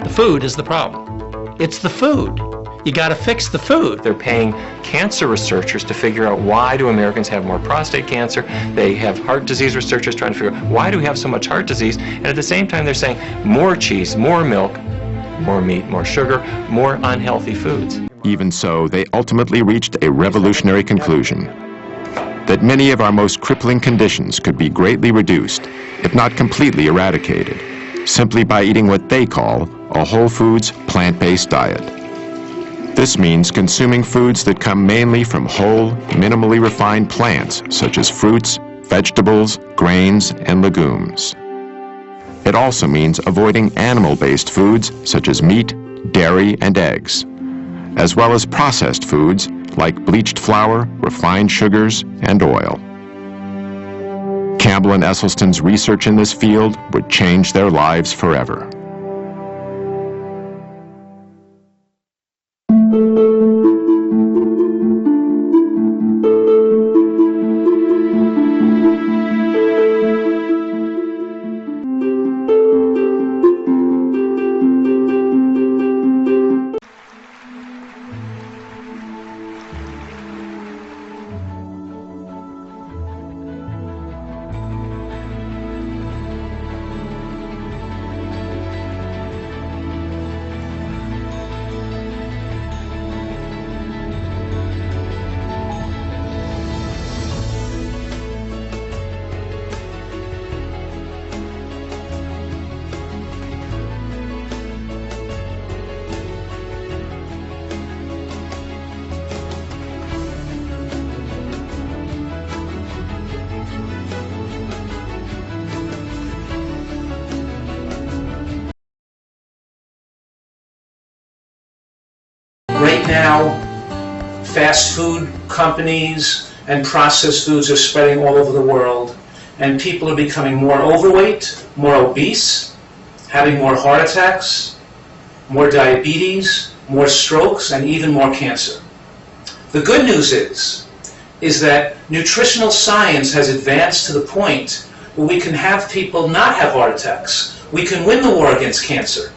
The food is the problem. It's the food. You got to fix the food. They're paying cancer researchers to figure out why do Americans have more prostate cancer. They have heart disease researchers trying to figure out why do we have so much heart disease. And at the same time, they're saying more cheese, more milk, more meat, more sugar, more unhealthy foods. Even so, they ultimately reached a revolutionary conclusion: that many of our most crippling conditions could be greatly reduced, if not completely eradicated, simply by eating what they call a whole foods, plant-based diet. This means consuming foods that come mainly from whole, minimally refined plants, such as fruits, vegetables, grains, and legumes. It also means avoiding animal-based foods, such as meat, dairy, and eggs, as well as processed foods like bleached flour, refined sugars, and oil. Campbell and Esselstyn's research in this field would change their lives forever. Right now, fast food companies and processed foods are spreading all over the world, and people are becoming more overweight, more obese, having more heart attacks, more diabetes, more strokes, and even more cancer. The good news is that nutritional science has advanced to the point where we can have people not have heart attacks. We can win the war against cancer.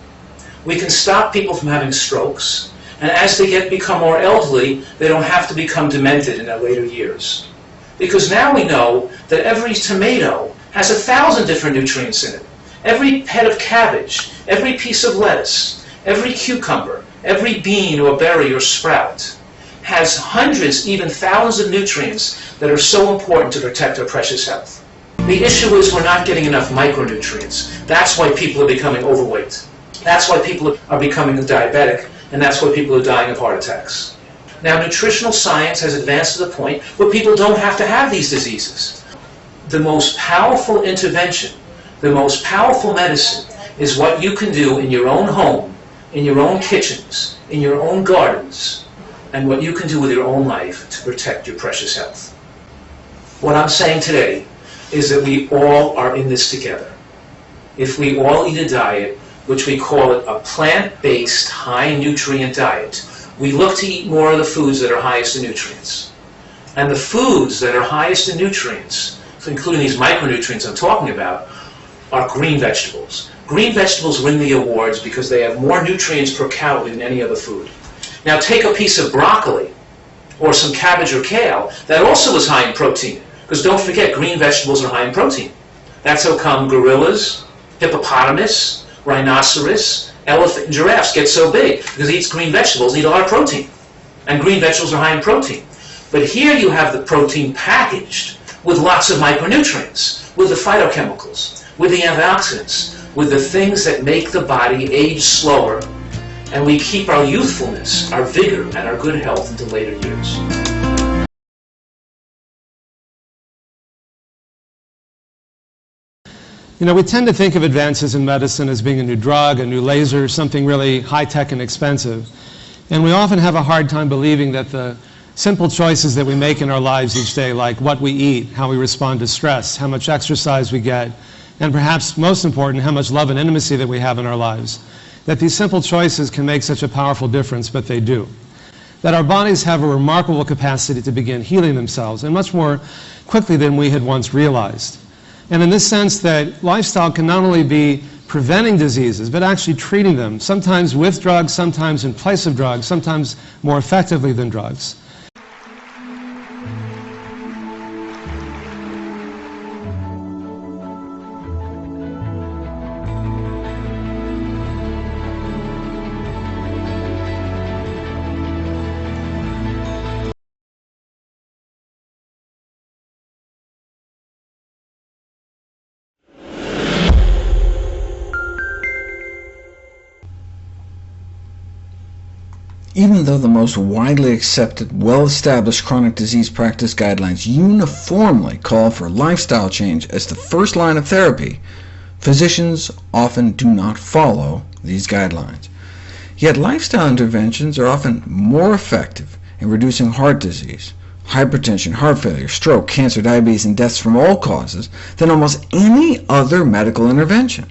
We can stop people from having strokes. And as they become more elderly, they don't have to become demented in their later years. Because now we know that every tomato has 1,000 different nutrients in it. Every head of cabbage, every piece of lettuce, every cucumber, every bean or berry or sprout has hundreds, even thousands of nutrients that are so important to protect our precious health. The issue is we're not getting enough micronutrients. That's why people are becoming overweight. That's why people are becoming diabetic. And that's why people are dying of heart attacks. Now, nutritional science has advanced to the point where people don't have to have these diseases. The most powerful intervention, the most powerful medicine is what you can do in your own home, in your own kitchens, in your own gardens, and what you can do with your own life to protect your precious health. What I'm saying today is that we all are in this together. If we all eat a diet, which we call it a plant-based high-nutrient diet, we look to eat more of the foods that are highest in nutrients. And the foods that are highest in nutrients, including these micronutrients I'm talking about, are green vegetables. Green vegetables win the awards because they have more nutrients per calorie than any other food. Now take a piece of broccoli or some cabbage or kale that also is high in protein, because don't forget, green vegetables are high in protein. That's how come gorillas, hippopotamus, rhinoceros, elephant, and giraffes get so big, because they eat green vegetables, eat a lot of protein. And green vegetables are high in protein. But here you have the protein packaged with lots of micronutrients, with the phytochemicals, with the antioxidants, with the things that make the body age slower, and we keep our youthfulness, our vigor, and our good health into later years. You know, we tend to think of advances in medicine as being a new drug, a new laser, something really high-tech and expensive. And we often have a hard time believing that the simple choices that we make in our lives each day, like what we eat, how we respond to stress, how much exercise we get, and perhaps most important, how much love and intimacy that we have in our lives, that these simple choices can make such a powerful difference, but they do. That our bodies have a remarkable capacity to begin healing themselves, and much more quickly than we had once realized. And in this sense, that lifestyle can not only be preventing diseases, but actually treating them, sometimes with drugs, sometimes in place of drugs, sometimes more effectively than drugs. Even though the most widely accepted, well-established chronic disease practice guidelines uniformly call for lifestyle change as the first line of therapy, physicians often do not follow these guidelines. Yet lifestyle interventions are often more effective in reducing heart disease, hypertension, heart failure, stroke, cancer, diabetes, and deaths from all causes than almost any other medical intervention.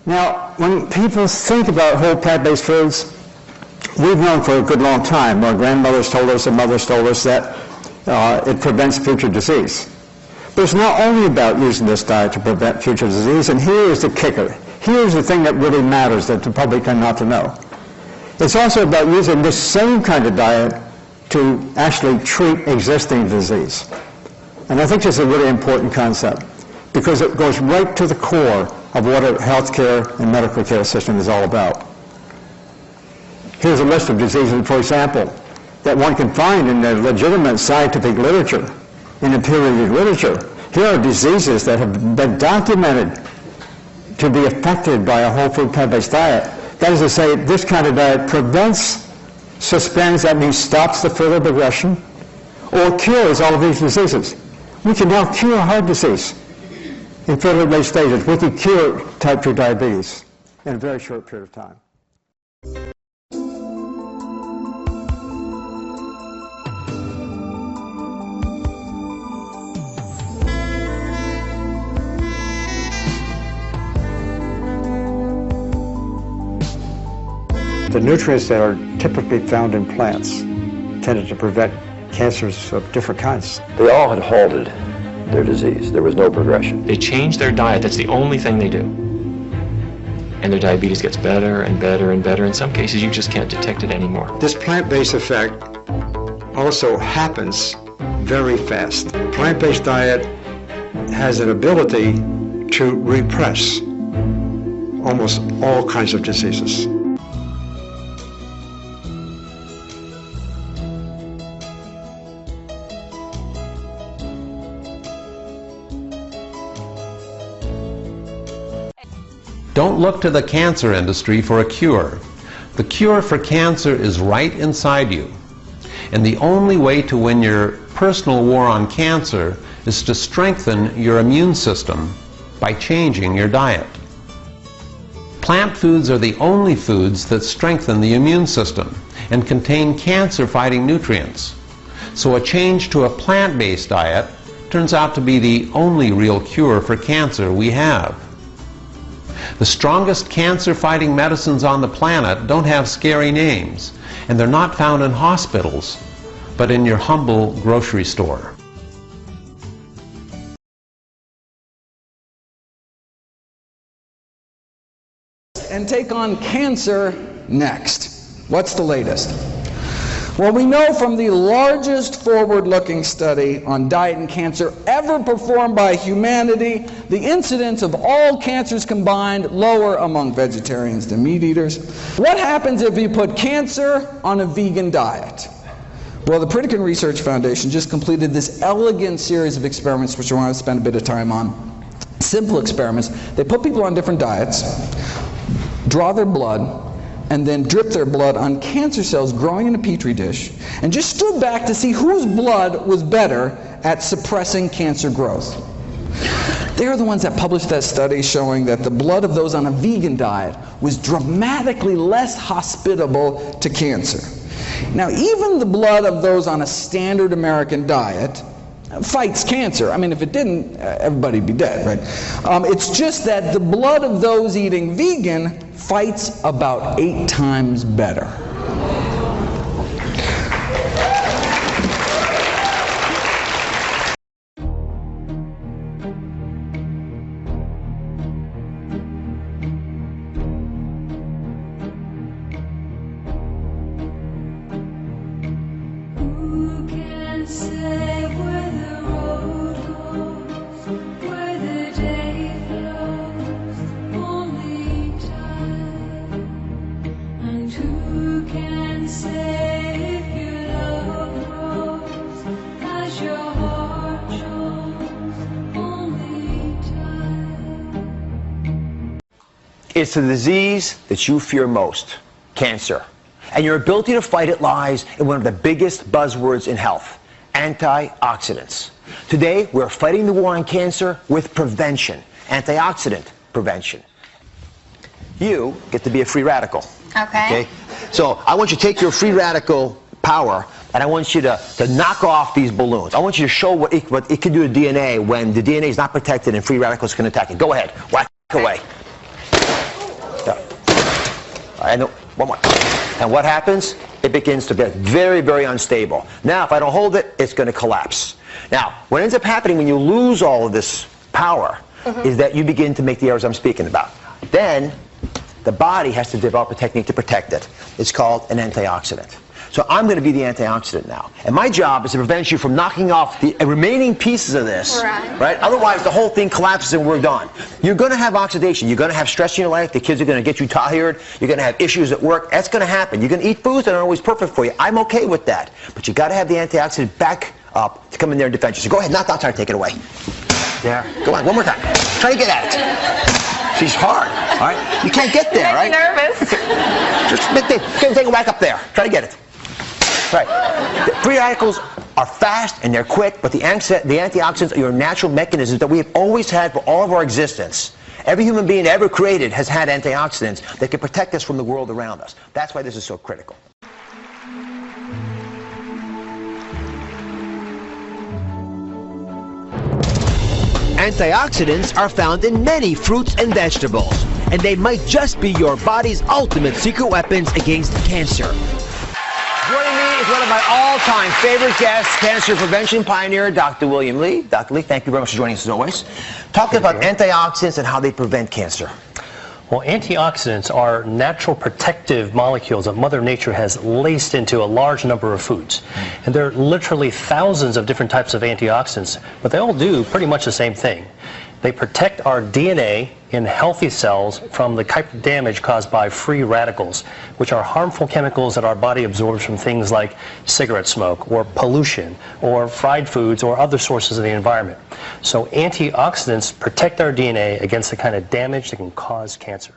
Now, when people think about whole plant-based foods, we've known for a good long time, our grandmothers told us and mothers told us that it prevents future disease. But it's not only about using this diet to prevent future disease, and here is the kicker. Here's the thing that really matters that the public tend not to know. It's also about using this same kind of diet to actually treat existing disease. And I think this is a really important concept, because it goes right to the core of what a healthcare and medical care system is all about. Here's a list of diseases, for example, that one can find in the legitimate scientific literature, in the peer-reviewed literature. Here are diseases that have been documented to be affected by a whole food plant-based diet. That is to say, this kind of diet prevents, suspends, that means stops the further progression, or cures all of these diseases. We can now cure heart disease in fairly late stages. We can cure type 2 diabetes in a very short period of time. The nutrients that are typically found in plants tended to prevent cancers of different kinds. They all had halted their disease. There was no progression. They change their diet. That's the only thing they do. And their diabetes gets better and better and better. In some cases, you just can't detect it anymore. This plant-based effect also happens very fast. Plant-based diet has an ability to repress almost all kinds of diseases. Don't look to the cancer industry for a cure. The cure for cancer is right inside you. And the only way to win your personal war on cancer is to strengthen your immune system by changing your diet. Plant foods are the only foods that strengthen the immune system and contain cancer-fighting nutrients. So a change to a plant-based diet turns out to be the only real cure for cancer we have. The strongest cancer-fighting medicines on the planet don't have scary names, and they're not found in hospitals, but in your humble grocery store. And take on cancer next. What's the latest? Well, we know from the largest forward-looking study on diet and cancer ever performed by humanity, the incidence of all cancers combined lower among vegetarians than meat eaters. What happens if you put cancer on a vegan diet? Well, the Pritikin Research Foundation just completed this elegant series of experiments, which I want to spend a bit of time on. Simple experiments. They put people on different diets, draw their blood, and then drip their blood on cancer cells growing in a petri dish, and just stood back to see whose blood was better at suppressing cancer growth. They're the ones that published that study showing that the blood of those on a vegan diet was dramatically less hospitable to cancer. Now, even the blood of those on a standard American diet fights cancer. I mean, if it didn't, everybody'd be dead, right? It's just that the blood of those eating vegan fights about 8 times better. It's the disease that you fear most, cancer. And your ability to fight it lies in one of the biggest buzzwords in health, antioxidants. Today, we're fighting the war on cancer with prevention, antioxidant prevention. You get to be a free radical. Okay? So I want you to take your free radical power and I want you to knock off these balloons. I want you to show what it can do to DNA when the DNA is not protected and free radicals can attack it. Go ahead, whack away. And one more. And what happens? It begins to get very, very unstable. Now, if I don't hold it, it's going to collapse. Now, what ends up happening when you lose all of this power is that you begin to make the errors I'm speaking about. Then, the body has to develop a technique to protect it. It's called an antioxidant. So I'm going to be the antioxidant now. And my job is to prevent you from knocking off the remaining pieces of this, right? Otherwise, the whole thing collapses and we're done. You're going to have oxidation. You're going to have stress in your life. The kids are going to get you tired. You're going to have issues at work. That's going to happen. You're going to eat foods that aren't always perfect for you. I'm okay with that. But you got to have the antioxidant back up to come in there and defend you. So go ahead, knock that out, take it away. There. Go on, one more time. Try to get at it. She's hard, all right? You can't get there, right? I'm nervous. Just take it back up there. Try to get it. Right. The free radicals are fast and they're quick, but the antioxidants are your natural mechanisms that we have always had for all of our existence. Every human being ever created has had antioxidants that can protect us from the world around us. That's why this is so critical. Antioxidants are found in many fruits and vegetables, and they might just be your body's ultimate secret weapons against cancer. Joining me is one of my all-time favorite guests, cancer prevention pioneer, Dr. William Lee. Dr. Lee, thank you very much for joining us as always. Talking about antioxidants and how they prevent cancer. Well, antioxidants are natural protective molecules that Mother Nature has laced into a large number of foods. And there are literally thousands of different types of antioxidants, but they all do pretty much the same thing. They protect our DNA in healthy cells from the type of damage caused by free radicals, which are harmful chemicals that our body absorbs from things like cigarette smoke or pollution or fried foods or other sources of the environment. So antioxidants protect our DNA against the kind of damage that can cause cancer.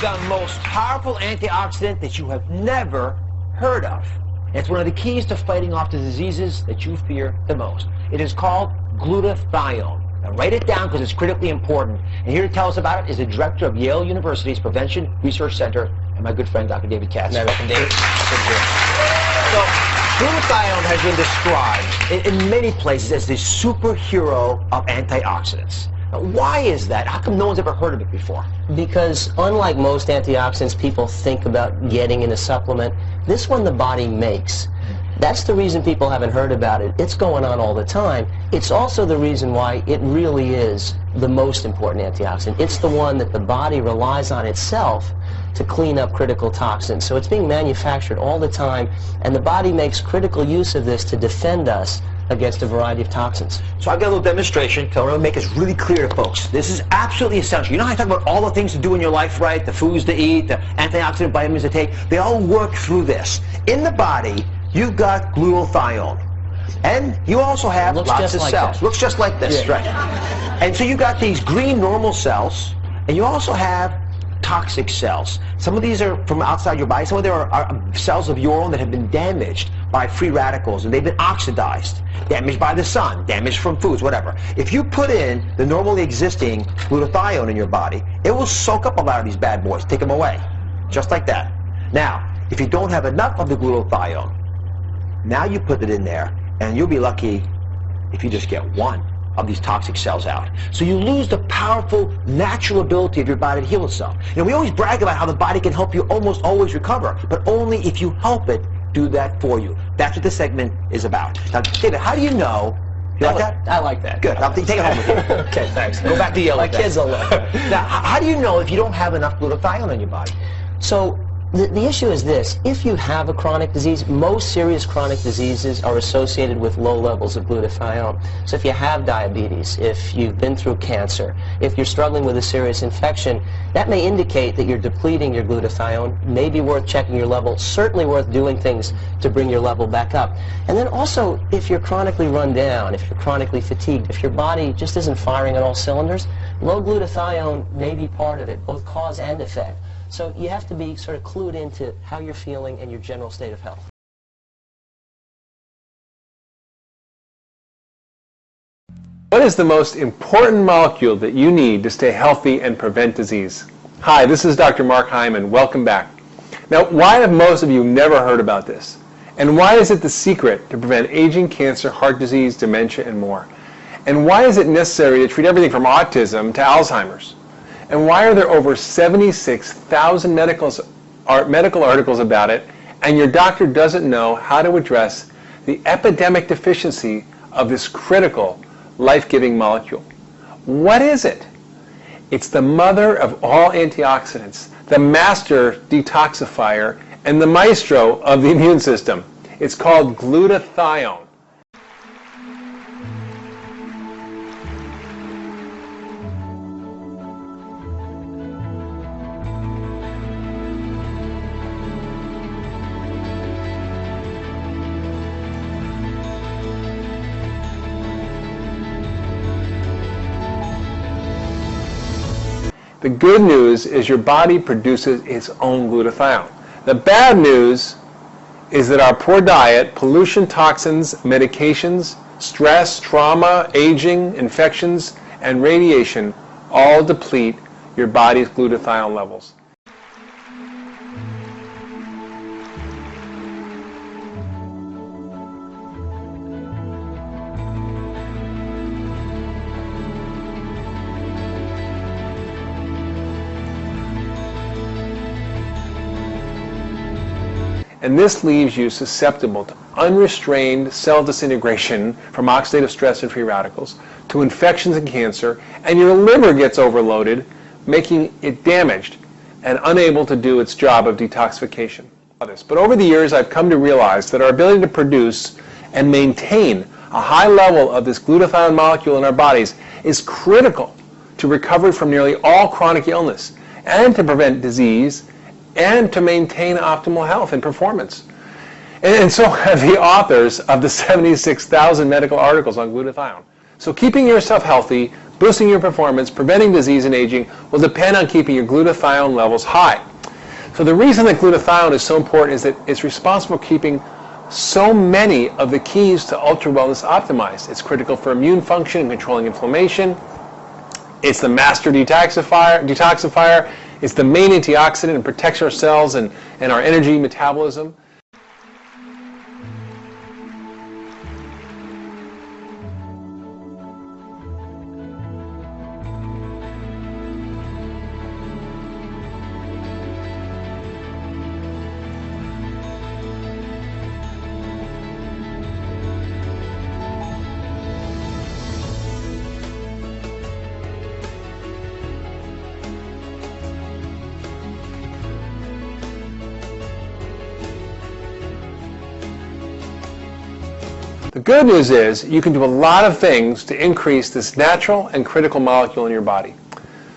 The most powerful antioxidant that you have never heard of. It's one of the keys to fighting off the diseases that you fear the most. It is called glutathione. Now write it down because it's critically important. And here to tell us about it is the director of Yale University's Prevention Research Center and my good friend Dr. David Katz. Welcome, David. So glutathione has been described in many places as the superhero of antioxidants. Why is that? How come no one's ever heard of it before? Because unlike most antioxidants people think about getting in a supplement, this one the body makes. That's the reason people haven't heard about it. It's going on all the time. It's also the reason why it really is the most important antioxidant. It's the one that the body relies on itself to clean up critical toxins. So it's being manufactured all the time, and the body makes critical use of this to defend us against a variety of toxins. So I've got a little demonstration to really make this really clear to folks. This is absolutely essential. You know how I talk about all the things to do in your life, right? The foods to eat, the antioxidant vitamins to take. They all work through this. In the body, you've got glutathione. And you also have lots of cells. Looks just like this, right? And so you got these green normal cells, and you also have toxic cells. Some of these are from outside your body. Some of them are cells of your own that have been damaged by free radicals, and they've been oxidized, damaged by the sun, damaged from foods, whatever. If you put in the normally existing glutathione in your body, it will soak up a lot of these bad boys, take them away, just like that. Now, if you don't have enough of the glutathione, now you put it in there, and you'll be lucky if you just get one of these toxic cells out. So you lose the powerful natural ability of your body to heal itself. We always brag about how the body can help you almost always recover, but only if you help it do that for you. That's what this segment is about. Now, David, how do you know? You like that? I like that. Good. I'll take it home with you. Okay, thanks. Go back to yellow. My kids will love it. Now, how do you know if you don't have enough glutathione in your body? So the issue is this. If you have a chronic disease, most serious chronic diseases are associated with low levels of glutathione. So if you have diabetes, if you've been through cancer, if you're struggling with a serious infection, that may indicate that you're depleting your glutathione. May be worth checking your level, certainly worth doing things to bring your level back up. And then also, if you're chronically run down, if you're chronically fatigued, if your body just isn't firing on all cylinders, low glutathione may be part of it, both cause and effect. So you have to be sort of clued into how you're feeling and your general state of health. What is the most important molecule that you need to stay healthy and prevent disease? Hi, this is Dr. Mark Hyman. Welcome back. Now, why have most of you never heard about this? And why is it the secret to prevent aging, cancer, heart disease, dementia, and more? And why is it necessary to treat everything from autism to Alzheimer's? And why are there over 76,000 medical articles about it, and your doctor doesn't know how to address the epidemic deficiency of this critical, life-giving molecule? What is it? It's the mother of all antioxidants, the master detoxifier, and the maestro of the immune system. It's called glutathione. The good news is your body produces its own glutathione. The bad news is that our poor diet, pollution, toxins, medications, stress, trauma, aging, infections, and radiation all deplete your body's glutathione levels. And this leaves you susceptible to unrestrained cell disintegration from oxidative stress and free radicals, to infections and cancer, and your liver gets overloaded, making it damaged and unable to do its job of detoxification. But over the years, I've come to realize that our ability to produce and maintain a high level of this glutathione molecule in our bodies is critical to recovery from nearly all chronic illness, and to prevent disease, and to maintain optimal health and performance. And so have the authors of the 76,000 medical articles on glutathione. So keeping yourself healthy, boosting your performance, preventing disease and aging will depend on keeping your glutathione levels high. So the reason that glutathione is so important is that it's responsible for keeping so many of the keys to ultra wellness optimized. It's critical for immune function and controlling inflammation. It's the master detoxifier. It's the main antioxidant and protects our cells and our energy metabolism. The good news is you can do a lot of things to increase this natural and critical molecule in your body.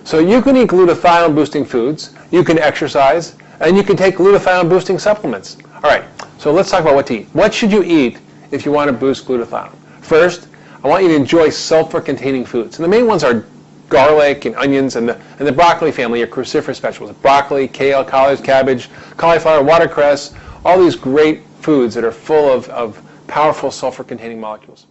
So you can eat glutathione boosting foods, you can exercise, and you can take glutathione boosting supplements. All right, So let's talk about what to eat. What should you eat if you want to boost glutathione? First, I want you to enjoy sulfur-containing foods. And the main ones are garlic and onions and the broccoli family, your cruciferous vegetables. Broccoli, kale, collards, cabbage, cauliflower, watercress, all these great foods that are full of powerful sulfur-containing molecules.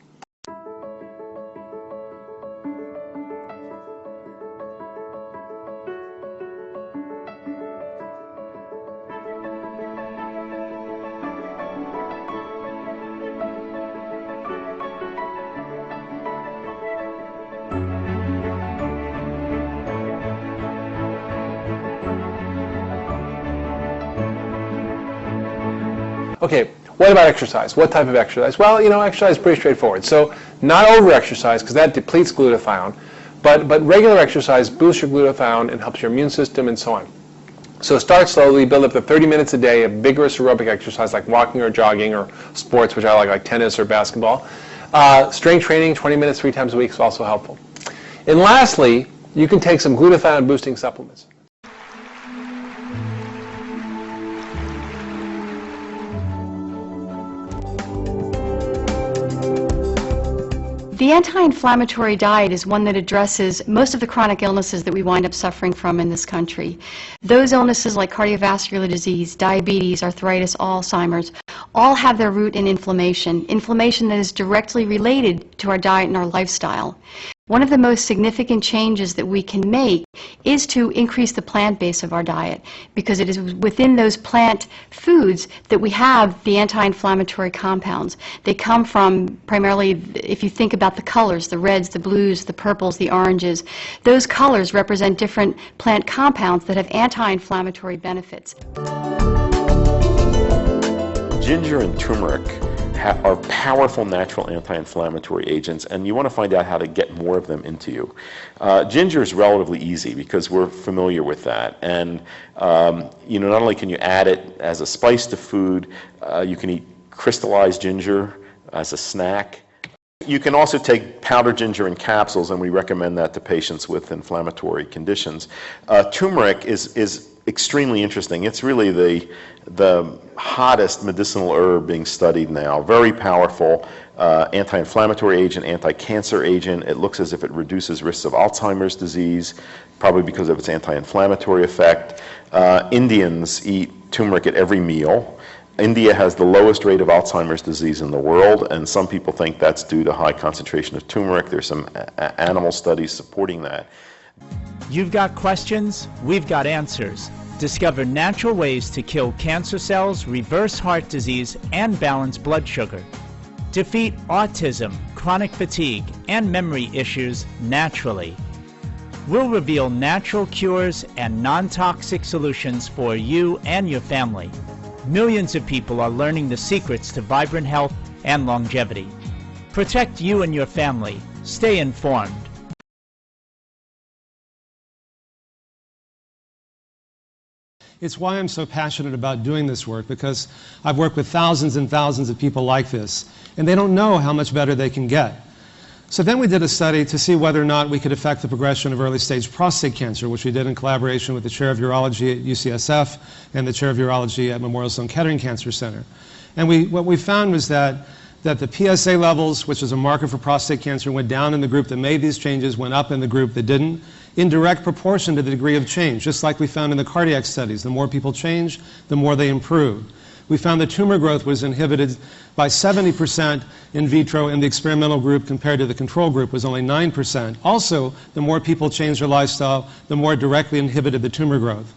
Okay, what about exercise? What type of exercise? Well, you know, exercise is pretty straightforward. So not over-exercise, because that depletes glutathione, but regular exercise boosts your glutathione and helps your immune system and so on. So start slowly, build up to 30 minutes a day of vigorous aerobic exercise like walking or jogging or sports, which I like tennis or basketball. Strength training, 20 minutes 3 times a week is also helpful. And lastly, you can take some glutathione boosting supplements. The anti-inflammatory diet is one that addresses most of the chronic illnesses that we wind up suffering from in this country. Those illnesses like cardiovascular disease, diabetes, arthritis, Alzheimer's, all have their root in inflammation that is directly related to our diet and our lifestyle. One of the most significant changes that we can make is to increase the plant base of our diet, because it is within those plant foods that we have the anti-inflammatory compounds. They come from primarily, if you think about the colors, the reds, the blues, the purples, the oranges, those colors represent different plant compounds that have anti-inflammatory benefits. Ginger and turmeric are powerful natural anti-inflammatory agents, and you want to find out how to get more of them into you. Ginger is relatively easy because we're familiar with that, and you know, not only can you add it as a spice to food, you can eat crystallized ginger as a snack. You can also take powdered ginger in capsules, and we recommend that to patients with inflammatory conditions. Turmeric is extremely interesting. It's really the hottest medicinal herb being studied now. Very powerful anti-inflammatory agent, anti-cancer agent. It looks as if it reduces risks of Alzheimer's disease, probably because of its anti-inflammatory effect. Indians eat turmeric at every meal. India has the lowest rate of Alzheimer's disease in the world, and some people think that's due to high concentration of turmeric. There's some animal studies supporting that. You've got questions, we've got answers. Discover natural ways to kill cancer cells, reverse heart disease, and balance blood sugar. Defeat autism, chronic fatigue, and memory issues naturally. We'll reveal natural cures and non-toxic solutions for you and your family. Millions of people are learning the secrets to vibrant health and longevity. Protect you and your family. Stay informed. It's why I'm so passionate about doing this work, because I've worked with thousands and thousands of people like this, and they don't know how much better they can get. So then we did a study to see whether or not we could affect the progression of early-stage prostate cancer, which we did in collaboration with the Chair of Urology at UCSF and the Chair of Urology at Memorial Sloan Kettering Cancer Center. And what we found was that the PSA levels, which is a marker for prostate cancer, went down in the group that made these changes, went up in the group that didn't, in direct proportion to the degree of change, just like we found in the cardiac studies. The more people change, the more they improve. We found that tumor growth was inhibited by 70% in vitro in the experimental group compared to the control group was only 9%. Also, the more people changed their lifestyle, the more it directly inhibited the tumor growth.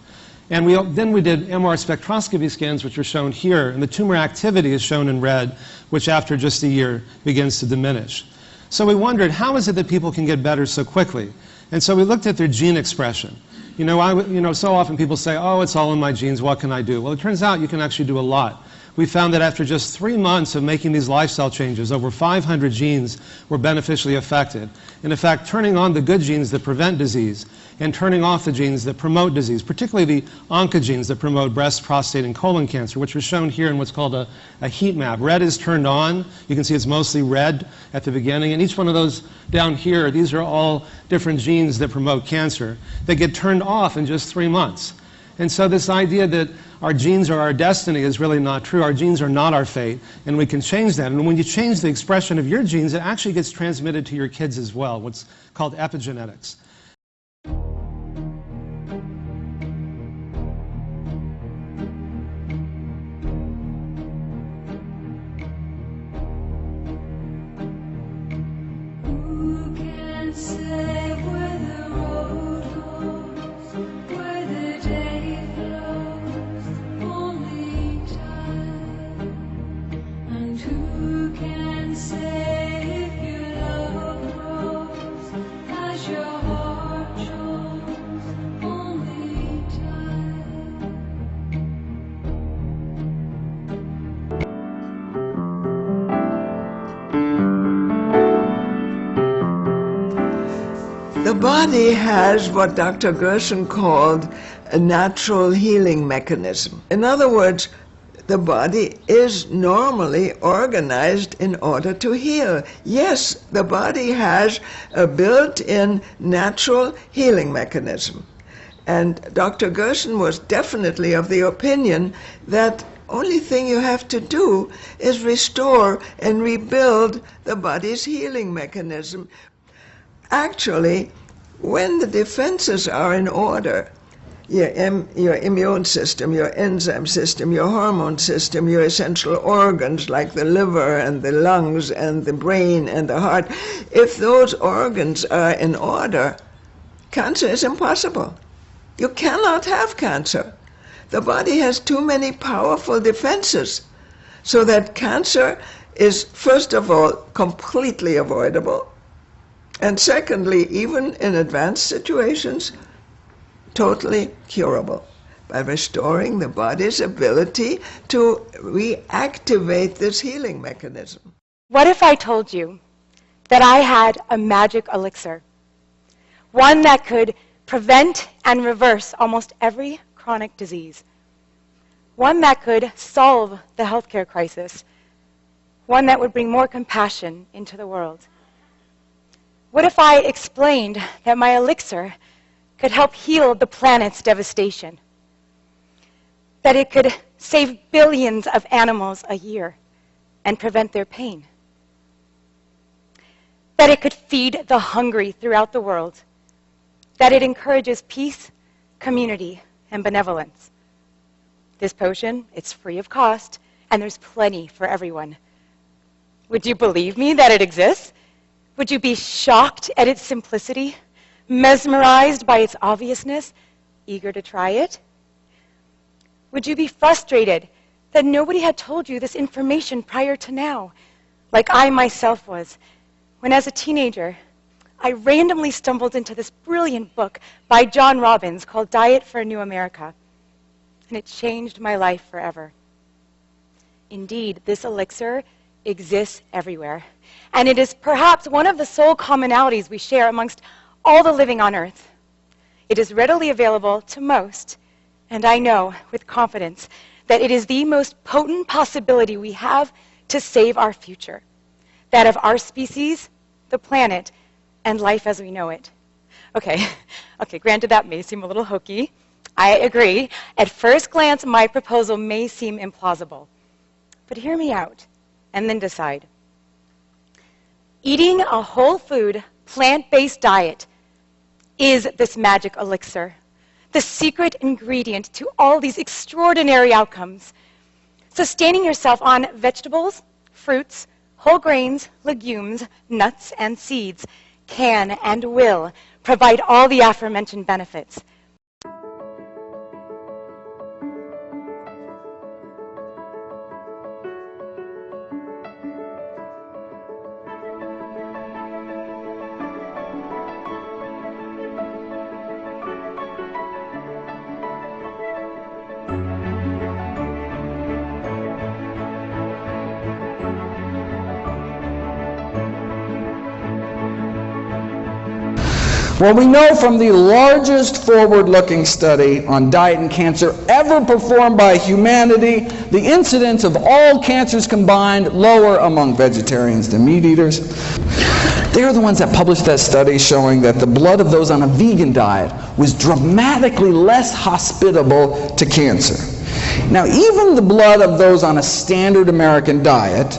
And then we did MR spectroscopy scans, which are shown here, and the tumor activity is shown in red, which after just a year begins to diminish. So we wondered, how is it that people can get better so quickly? And so we looked at their gene expression. You know, so often people say, oh, it's all in my genes, what can I do? Well, it turns out you can actually do a lot. We found that after just 3 months of making these lifestyle changes, over 500 genes were beneficially affected. And in fact, turning on the good genes that prevent disease and turning off the genes that promote disease, particularly the oncogenes that promote breast, prostate, and colon cancer, which was shown here in what's called a heat map. Red is turned on. You can see it's mostly red at the beginning. And each one of those down here, these are all different genes that promote cancer. They get turned off in just 3 months. And so this idea that our genes are our destiny is really not true. Our genes are not our fate, and we can change that. And when you change the expression of your genes, it actually gets transmitted to your kids as well, what's called epigenetics. The body has what Dr. Gerson called a natural healing mechanism. In other words, the body is normally organized in order to heal. Yes, the body has a built-in natural healing mechanism. And Dr. Gerson was definitely of the opinion that only thing you have to do is restore and rebuild the body's healing mechanism. Actually, when the defenses are in order, your immune system, your enzyme system, your hormone system, your essential organs like the liver and the lungs and the brain and the heart, if those organs are in order, cancer is impossible. You cannot have cancer. The body has too many powerful defenses, so that cancer is, first of all, completely avoidable, and secondly, even in advanced situations, totally curable by restoring the body's ability to reactivate this healing mechanism. What if I told you that I had a magic elixir, one that could prevent and reverse almost every chronic disease, one that could solve the healthcare crisis, one that would bring more compassion into the world? What if I explained that my elixir could help heal the planet's devastation, that it could save billions of animals a year and prevent their pain, that it could feed the hungry throughout the world, that it encourages peace, community, and benevolence? This potion, it's free of cost, and there's plenty for everyone. Would you believe me that it exists? Would you be shocked at its simplicity, mesmerized by its obviousness, eager to try it? Would you be frustrated that nobody had told you this information prior to now, like I myself was, when as a teenager, I randomly stumbled into this brilliant book by John Robbins called Diet for a New America, and it changed my life forever. Indeed, this elixir exists everywhere, and it is perhaps one of the sole commonalities we share amongst all the living on Earth. It is readily available to most, and I know with confidence that it is the most potent possibility we have to save our future, that of our species, the planet, and life as we know it. Okay, granted that may seem a little hokey. I agree. At first glance, my proposal may seem implausible. But hear me out, and then decide. Eating a whole food, plant-based diet is this magic elixir, the secret ingredient to all these extraordinary outcomes. Sustaining yourself on vegetables, fruits, whole grains, legumes, nuts, and seeds can and will provide all the aforementioned benefits. Well, we know from the largest forward-looking study on diet and cancer ever performed by humanity, the incidence of all cancers combined lower among vegetarians than meat eaters. They're the ones that published that study showing that the blood of those on a vegan diet was dramatically less hospitable to cancer. Now, even the blood of those on a standard American diet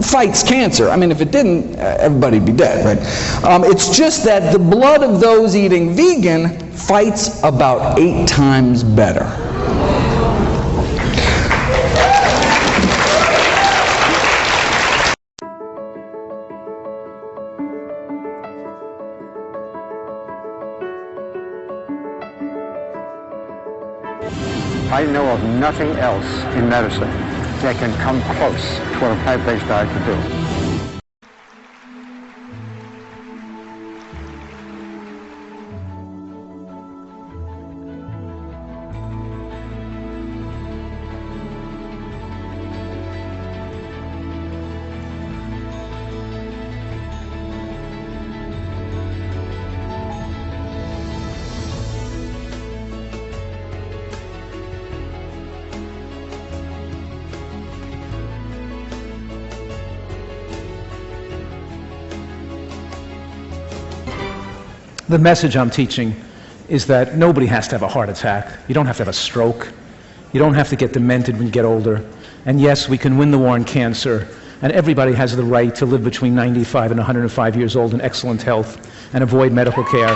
fights cancer. I mean, if it didn't, everybody'd be dead, right? It's just that the blood of those eating vegan fights about 8 times better. I know of nothing else in medicine that can come close to what a plant-based diet can do. The message I'm teaching is that nobody has to have a heart attack. You don't have to have a stroke. You don't have to get demented when you get older. And yes, we can win the war on cancer. And everybody has the right to live between 95 and 105 years old in excellent health and avoid medical care.